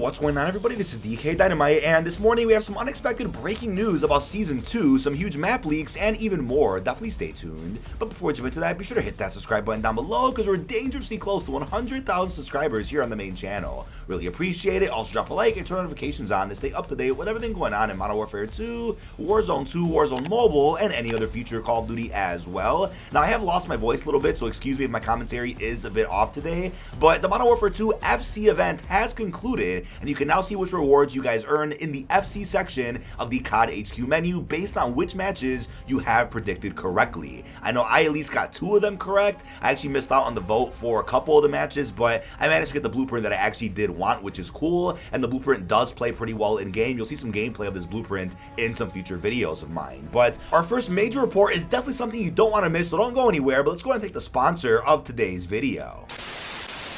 What's going on, everybody? This is dkdynamite, and this morning we have some unexpected breaking news about Season 2, some huge map leaks, and even more. Definitely stay tuned. But before we jump into that, be sure to hit that subscribe button down below, because we're dangerously close to 100,000 subscribers here on the main channel. Really appreciate it. Also drop a like and turn notifications on to stay up to date with everything going on in Modern Warfare 2, Warzone 2, Warzone Mobile, and any other future Call of Duty as well. Now, I have lost my voice a little bit, so excuse me if my commentary is a bit off today, but the Modern Warfare 2 FC event has concluded, and you can now see which rewards you guys earn in the FC section of the COD HQ menu based on which matches you have predicted correctly. I know I at least got 2 of them correct. I actually missed out on the vote for a couple of the matches, but I managed to get the blueprint that I actually did want, which is cool, and the blueprint does play pretty well in game. You'll see some gameplay of this blueprint in some future videos of mine. But our first major report is definitely something you don't want to miss, so don't go anywhere, but let's go ahead and take the sponsor of today's video.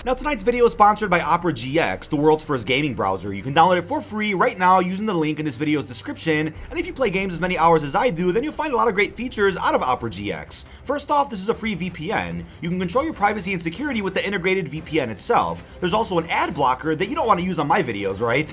Now, tonight's video is sponsored by Opera GX, the world's first gaming browser. You can download it for free right now using the link in this video's description, and if you play games as many hours as I do, then you'll find a lot of great features out of Opera GX. First off, this is a free VPN. You can control your privacy and security with the integrated VPN itself. There's also an ad blocker that you don't want to use on my videos, right?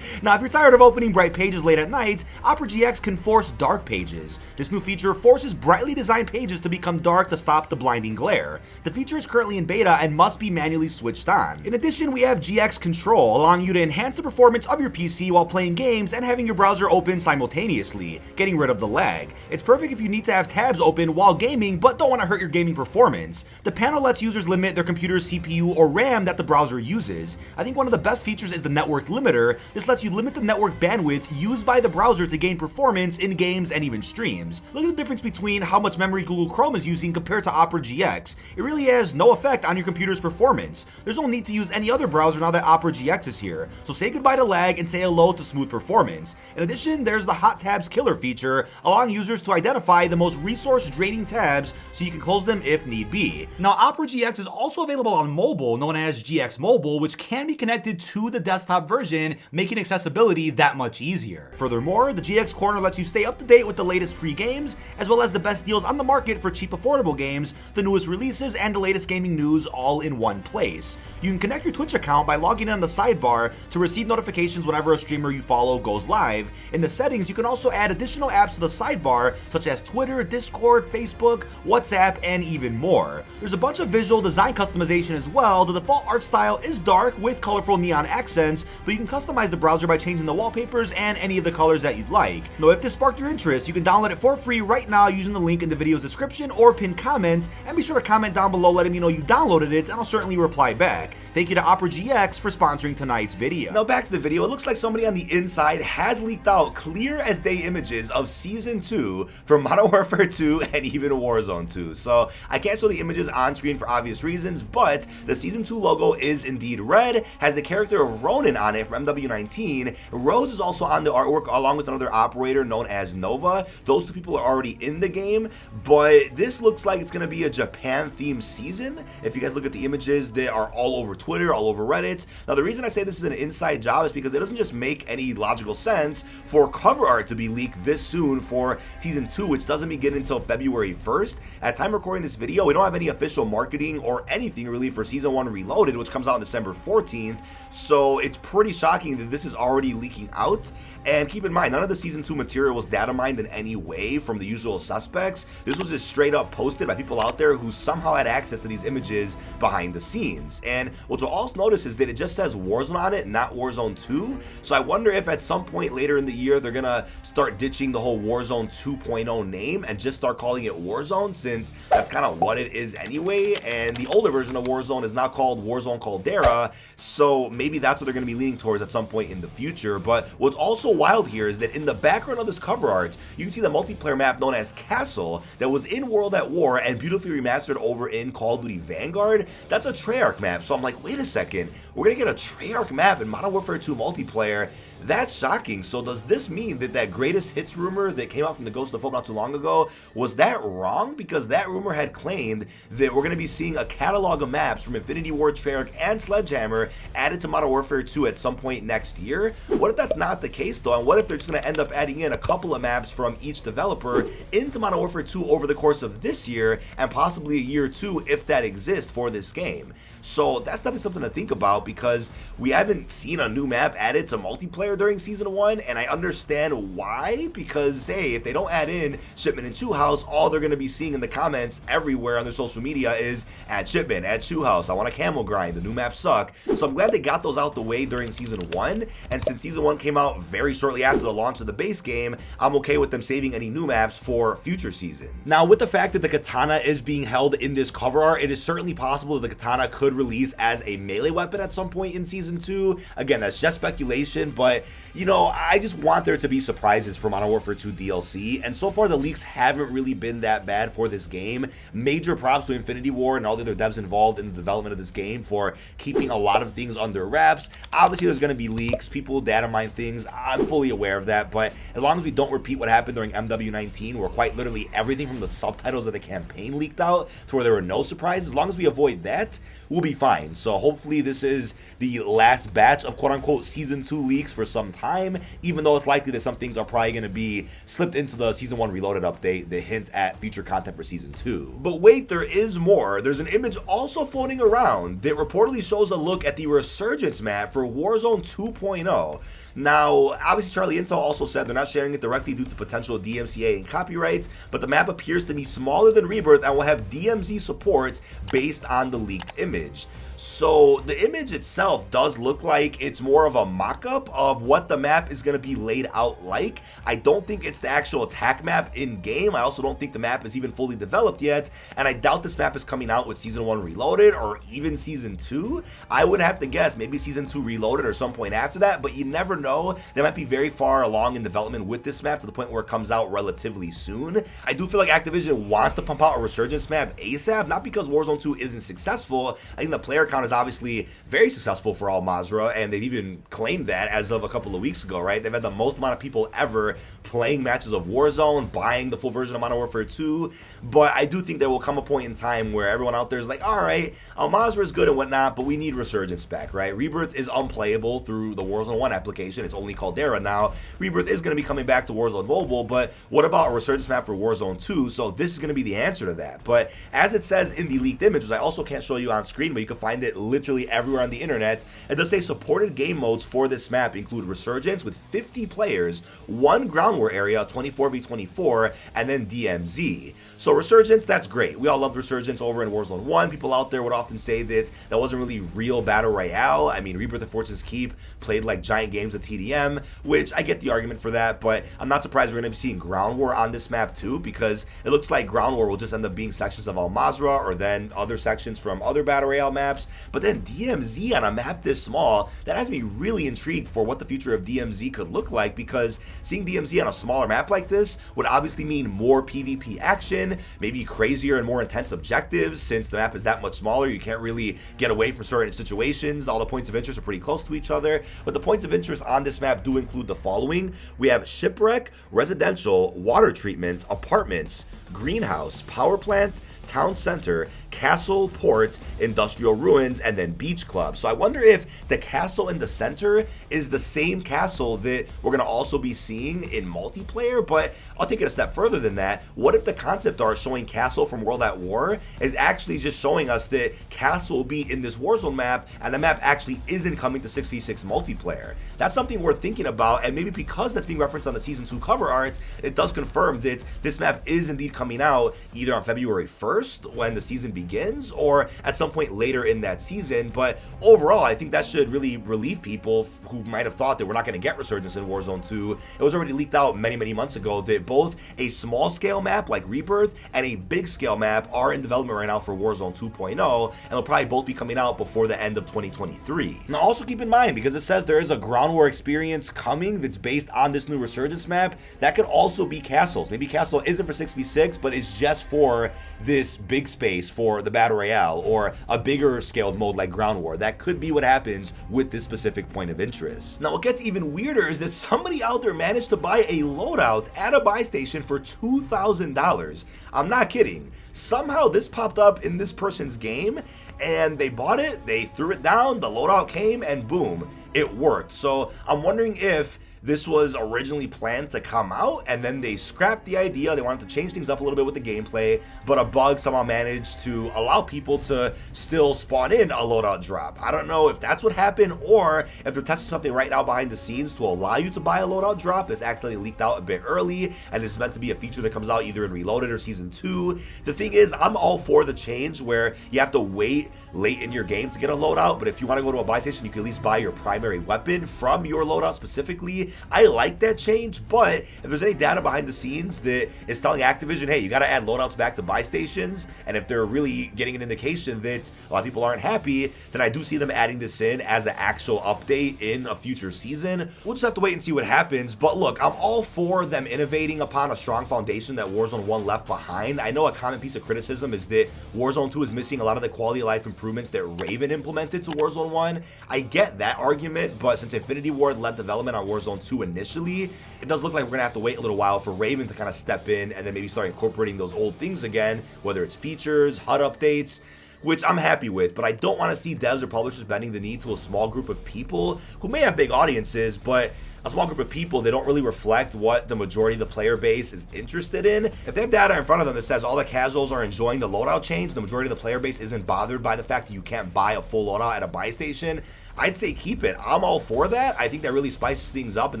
Now, if you're tired of opening bright pages late at night, Opera GX can force dark pages. This new feature forces brightly designed pages to become dark to stop the blinding glare. The feature is currently in beta and must be manually switched on. In addition, we have GX Control, allowing you to enhance the performance of your PC while playing games and having your browser open simultaneously, getting rid of the lag. It's perfect if you need to have tabs open while gaming but don't want to hurt your gaming performance. The panel lets users limit their computer's CPU or RAM that the browser uses. I think one of the best features is the network limiter. This lets you limit the network bandwidth used by the browser to gain performance in games and even streams. Look at the difference between how much memory Google Chrome is using compared to Opera GX. It really has no effect on your computer's performance. There's no need to use any other browser now that Opera GX is here, so say goodbye to lag and say hello to smooth performance. In addition, there's the Hot Tabs Killer feature, allowing users to identify the most resource-draining tabs so you can close them if need be. Now, Opera GX is also available on mobile, known as GX Mobile, which can be connected to the desktop version, making accessibility that much easier. Furthermore, the GX Corner lets you stay up to date with the latest free games, as well as the best deals on the market for cheap, affordable games, the newest releases, and the latest gaming news all in one place. You can connect your Twitch account by logging in on the sidebar to receive notifications whenever a streamer you follow goes live. In the settings, you can also add additional apps to the sidebar, such as Twitter, Discord, Facebook, WhatsApp, and even more. There's a bunch of visual design customization as well. The default art style is dark with colorful neon accents, but you can customize the browser by changing the wallpapers and any of the colors that you'd like. Now, if this sparked your interest, you can download it for free right now using the link in the video's description or pinned comment, and be sure to comment down below letting me know you downloaded it, and I'll certainly reply back. Thank you to Opera GX for sponsoring tonight's video. Now, back to the video. It looks like somebody on the inside has leaked out clear as day images of Season 2 from Modern Warfare 2 and even Warzone 2. So I can't show the images on screen for obvious reasons, but the Season 2 logo is indeed red, has the character of Ronin on it from MW19. Rose is also on the artwork along with another operator known as Nova. Those 2 people are already in the game, but this looks like it's going to be a Japan-themed season. If you guys look at the images, they are all over Twitter, all over Reddit. Now, the reason I say this is an inside job is because it doesn't just make any logical sense for cover art to be leaked this soon for Season 2, which doesn't begin until February 1st. At the time of recording this video, we don't have any official marketing or anything really for Season 1 Reloaded, which comes out on December 14th, so it's pretty shocking that this is already leaking out. And keep in mind, none of the Season 2 material was data mined in any way from the usual suspects. This was just straight up posted by people out there who somehow had access to these images behind the scenes. And what you'll also notice is that it just says Warzone on it, not Warzone 2. So I wonder if at some point later in the year they're gonna start ditching the whole Warzone 2.0 name and just start calling it Warzone, since that's kind of what it is anyway. And the older version of Warzone is now called Warzone Caldera, so maybe that's what they're gonna be leaning towards at some point in the future. But what's also wild here is that in the background of this cover art, you can see the multiplayer map known as Castle that was in World at War and beautifully remastered over in Call of Duty Vanguard. That's a Treyarch map, so I'm like, wait a second, we're gonna get a Treyarch map in Modern Warfare 2 multiplayer. That's shocking. So does this mean that that greatest hits rumor that came out from the Ghost of Hope not too long ago, was that wrong? Because that rumor had claimed that we're going to be seeing a catalog of maps from Infinity Ward, Treyarch, and Sledgehammer added to Modern Warfare 2 at some point next year. What if that's not the case though, and what if they're just going to end up adding in a couple of maps from each developer into Modern Warfare 2 over the course of this year, and possibly a year or two if that exists for this game? So that's definitely something to think about, because we haven't seen a new map added to multiplayer during Season 1, and I understand why, because hey, if they don't add in Shipment and Chew House, all they're going to be seeing in the comments everywhere on their social media is add Shipment, add Chew House, I want a camel grind, the new maps suck. So I'm glad they got those out the way during Season 1, and since Season 1 came out very shortly after the launch of the base game, I'm okay with them saving any new maps for future seasons. Now, with the fact that the Katana is being held in this cover art, it is certainly possible that the Katana could release as a melee weapon at some point in Season 2. Again, that's just speculation, but you know, I just want there to be surprises for Modern Warfare 2 DLC, and so far the leaks haven't really been that bad for this game. Major props to Infinity Ward and all the other devs involved in the development of this game for keeping a lot of things under wraps. Obviously there's going to be leaks, people data mine things, I'm fully aware of that, but as long as we don't repeat what happened during MW19, where quite literally everything from the subtitles of the campaign leaked out to where there were no surprises, as long as we avoid that, we'll be fine. So hopefully this is the last batch of quote-unquote Season 2 leaks for some time, even though it's likely that some things are probably going to be slipped into the Season 1 Reloaded update that hint at future content for Season 2. But wait, there is more. There's an image also floating around that reportedly shows a look at the Resurgence map for Warzone 2.0. Now, obviously Charlie Intel also said they're not sharing it directly due to potential DMCA and copyrights, but the map appears to be smaller than Rebirth and will have DMZ support based on the leaked image. So the image itself does look like it's more of a mock-up of what the map is going to be laid out like. I don't think it's the actual attack map in-game. I also don't think the map is even fully developed yet, and I doubt this map is coming out with Season 1 Reloaded or even Season 2. I would have to guess maybe Season 2 Reloaded or some point after that, but you never know. They might be very far along in development with this map to the point where it comes out relatively soon. I do feel like Activision wants to pump out a Resurgence map ASAP, not because Warzone 2 isn't successful. I think the player count is obviously very successful for Al Mazrah, and they've even claimed that as of a couple of weeks ago, right? They've had the most amount of people ever playing matches of Warzone, buying the full version of Modern Warfare 2, but I do think there will come a point in time where everyone out there is like, alright, Al Mazrah is good and whatnot, but we need Resurgence back, right? Rebirth is unplayable through the Warzone 1 application, it's only Caldera now. Rebirth is going to be coming back to Warzone Mobile, but what about a Resurgence map for Warzone 2? So this is going to be the answer to that. But as it says in the leaked images, I also can't show you on screen, but you can find it literally everywhere on the internet. It does say supported game modes for this map include Resurgence with 50 players, one ground war area, 24v24, and then DMZ. So Resurgence, that's great. We all loved Resurgence over in Warzone 1. People out there would often say that that wasn't really real battle royale. I mean, Rebirth and Fortune's Keep played like giant games of TDM, which I get the argument for that, but I'm not surprised we're going to be seeing ground war on this map too, because it looks like ground war will just end up being sections of Al Mazrah or then other sections from other battle royale maps. But then DMZ on a map this small, that has me really intrigued for what the future of DMZ could look like, because seeing DMZ on a smaller map like this would obviously mean more PvP action, maybe crazier and more intense objectives. Since the map is that much smaller, you can't really get away from certain situations. All the points of interest are pretty close to each other, but the points of interest on this map do include the following. We have shipwreck, residential, water treatment, apartments, greenhouse, power plant, town center, castle, port, industrial ruins, and then beach club. So I wonder if the castle in the center is the same castle that we're going to also be seeing in multiplayer, but I'll take it a step further than that. What if the concept art showing castle from World at War is actually just showing us that castle will be in this Warzone map, and the map actually isn't coming to 6v6 multiplayer? That's something worth thinking about, and maybe because that's being referenced on the Season 2 cover art, it does confirm that this map is indeed coming out either on February 1st when the season begins or at some point later in that season. But overall, I think that should really relieve people who might have thought that we're not going to get Resurgence in Warzone 2. It was already leaked out many months ago that both a small scale map like Rebirth and a big scale map are in development right now for Warzone 2.0, and they'll probably both be coming out before the end of 2023. Now also keep in mind, because it says there is a ground war experience coming that's based on this new Resurgence map, that could also be castles. Maybe castle isn't for 6v6, 6, but it's just for this big space for the Battle Royale or a bigger scaled mode like Ground War. That could be what happens with this specific point of interest. Now, what gets even weirder is that somebody out there managed to buy a loadout at a buy station for $2,000. I'm not kidding. Somehow this popped up in this person's game and they bought it, they threw it down, the loadout came, and boom, it worked. So I'm wondering if this was originally planned to come out and then they scrapped the idea. They wanted to change things up a little bit with the gameplay, but a bug somehow managed to allow people to still spawn in a loadout drop. I don't know if that's what happened or if they're testing something right now behind the scenes to allow you to buy a loadout drop. It's accidentally leaked out a bit early and this is meant to be a feature that comes out either in Reloaded or Season 2. The thing is, I'm all for the change where you have to wait late in your game to get a loadout, but if you want to go to a buy station, you can at least buy your primary weapon from your loadout specifically. I like that change, but if there's any data behind the scenes that is telling Activision, hey, you got to add loadouts back to buy stations, and if they're really getting an indication that a lot of people aren't happy, then I do see them adding this in as an actual update in a future season. We'll just have to wait and see what happens, but look, I'm all for them innovating upon a strong foundation that Warzone 1 left behind. I know a common piece of criticism is that Warzone 2 is missing a lot of the quality of life improvements that Raven implemented to Warzone 1. I get that argument, but since Infinity Ward led development on Warzone 2 initially, it does look like we're gonna have to wait a little while for Raven to kind of step in and then maybe start incorporating those old things again, whether it's features, HUD updates, which I'm happy with, but I don't want to see devs or publishers bending the knee to a small group of people who may have big audiences, but a small group of people, they don't really reflect what the majority of the player base is interested in. If they have data in front of them that says all the casuals are enjoying the loadout change, the majority of the player base isn't bothered by the fact that you can't buy a full loadout at a buy station, I'd say keep it. I'm all for that. I think that really spices things up and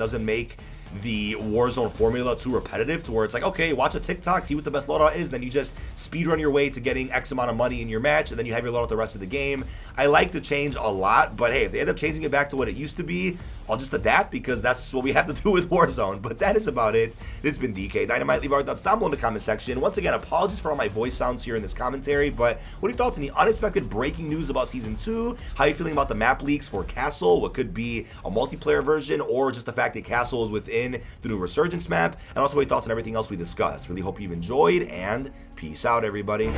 doesn't make the Warzone formula too repetitive to where it's like, okay, watch a TikTok, see what the best loadout is, then you just speed run your way to getting X amount of money in your match, and then you have your loadout the rest of the game. I like the change a lot, but hey, if they end up changing it back to what it used to be, I'll just adapt because that's what we have to do with Warzone. But that is about it. This has been dkdynamite. Leave our thoughts down below in the comment section. Once again, apologies for all my voice sounds here in this commentary, but what are your thoughts on the unexpected breaking news about Season 2? How are you feeling about the map leaks for Castle, what could be a multiplayer version, or just the fact that Castle is within the new Resurgence map? And also what are your thoughts on everything else we discussed. Really hope you've enjoyed, and peace out, everybody.